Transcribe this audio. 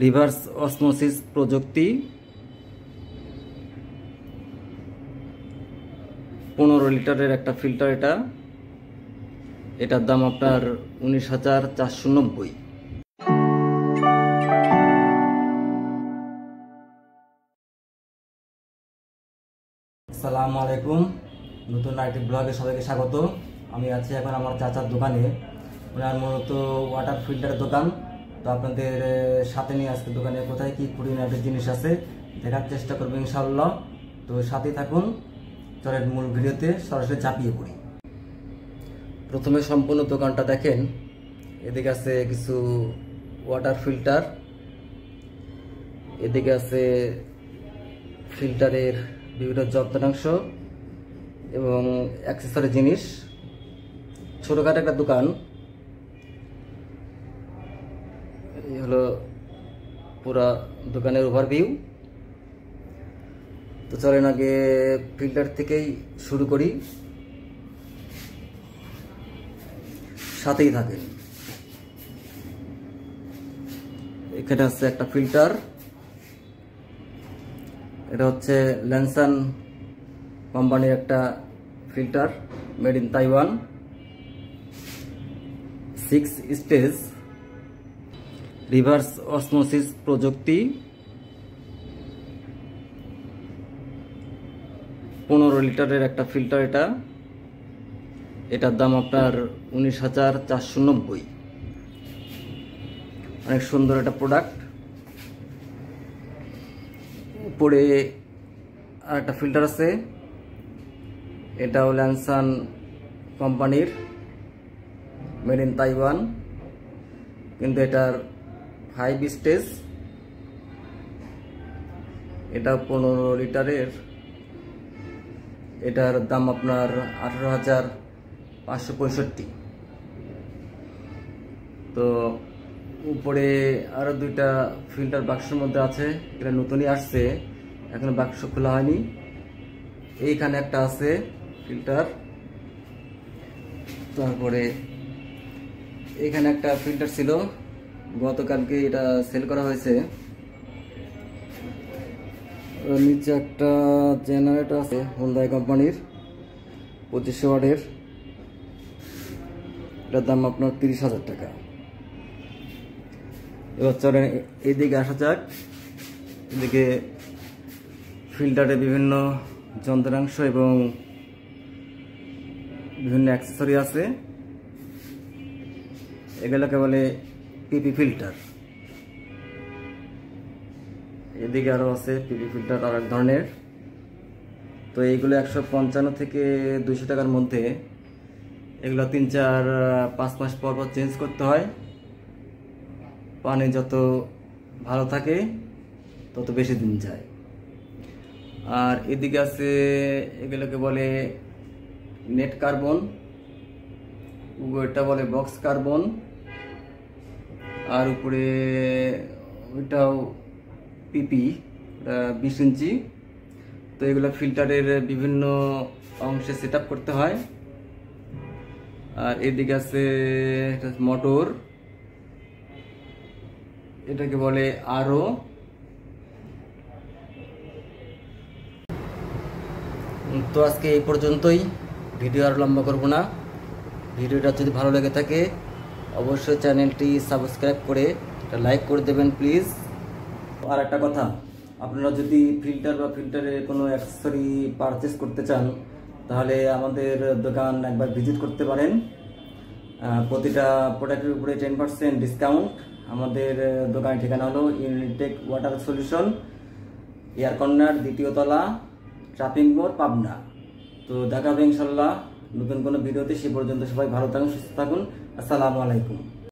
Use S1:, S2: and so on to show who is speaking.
S1: Reverse osmosis প্রযুক্তি 15 লিটারের একটা ফিল্টার। এটার দাম আপনার 19,490। আসসালামু আলাইকুম, নতুন আইটি ব্লগে সবাইকে স্বাগত। আমি আছি এখন আমার চাচার দোকানে। ওনার মূলত ওয়াটার ফিল্টারের দোকান। তো আপনাদের সাথে নিয়ে আজকে দোকানে কোথায় কি খুঁটিনাটি জিনিস আছে দেখার চেষ্টা করবো ইনশাআল্লাহ। তো সাথেই থাকুন, চলেন মূল ভিডিওতে সরাসরি চাপিয়ে পড়ি। প্রথমে সম্পূর্ণ দোকানটা দেখেন। এদিকে আছে কিছু ওয়াটার ফিল্টার, এদিকে আছে ফিল্টারের বিভিন্ন যন্ত্রাংশ এবং অ্যাক্সেসরি জিনিস। ছোটখাটো একটা দোকান। এই হলো পুরা দোকানের ওভারভিউ। তো চলেন আগে ফিল্টার থেকেই শুরু করি, সাথেই থাকেন। এখানে আছে একটা ফিল্টার। এটা হচ্ছে ল্যানসান কোম্পানির একটা filter, made in Taiwan. 6 stage reverse osmosis প্রযুক্তি 15 লিটারের একটা ফিল্টার। এটার দাম আপনার 19,490। অনেক সুন্দর একটা প্রোডাক্ট। উপরে আর একটা ফিল্টার আছে, এটাও ল্যানসান কোম্পানির, মেড ইন তাইওয়ান, কিন্তু এটার 5 স্টেজ। এটা 15 লিটারের। এটার দাম আপনার 18,565। তো উপরে আরো দুইটা ফিল্টার বাক্সের মধ্যে আছে। এটা নতুনই আসছে, এখন বাক্স খোলা হয়নি। এইখানে একটা আছে ফিল্টার। তারপরে এখানে একটা ফিল্টার ছিল, গতকালকে এটা সেল করা হয়েছে। নিচে একটা জেনারেটর আছে হোন্ডাই কোম্পানির, 2500 ওয়াটের। এটার দাম আপনার 30,000 টাকা। এবার চলেন এইদিকে আসা যাক। এদিকে ফিল্টারে বিভিন্ন যন্ত্রাংশ এবং বিভিন্ন অ্যাক্সেসরি আছে। এগুলোকে বলে পিপি ফিল্টার। এদিকে আরো আছে পিপি ফিল্টার আর এক ধরনের। তো এইগুলো 155 থেকে 200 টাকার মধ্যে। এগুলো 3-4-5 মাস পর পর চেঞ্জ করতে হয়। পানি যত ভালো থাকে তত বেশি দিন যায়। আর এদিকে আছে এগুলোকে বলে নেট কার্বন, এটা বলে বক্স কার্বন। আর উপরে ওইটাও পিপি, 20 ইঞ্চি। তো এগুলো ফিল্টারের বিভিন্ন অংশে সেট আপ করতে হয়। আর এদিকে আছে মোটর, এটাকে বলে আরও। তো আজকে এই পর্যন্তই, ভিডিও আর লম্বা করব না। ভিডিওটা যদি ভালো লেগে থাকে অবশ্যই চ্যানেলটি সাবস্ক্রাইব করে একটা লাইক করে দেবেন প্লিজ। আর একটা কথা, আপনারা যদি ফিল্টার বা ফিল্টারের কোনো অ্যাক্সেসরি পারচেস করতে চান তাহলে আমাদের দোকান একবার ভিজিট করতে পারেন। প্রতিটা প্রোডাক্টের উপরে 10% ডিসকাউন্ট। আমাদের দোকানের ঠিকানা হলো Unitech water solution, air corner, 2য় তলা, ট্রাফিক মোড়, পাবনা। তো দেখা হবে ইনশাল্লাহ নতুন কোনো ভিডিওতে। সে পর্যন্ত সবাই ভালো থাকুন, সুস্থ থাকুন। আসসালামু আলাইকুম।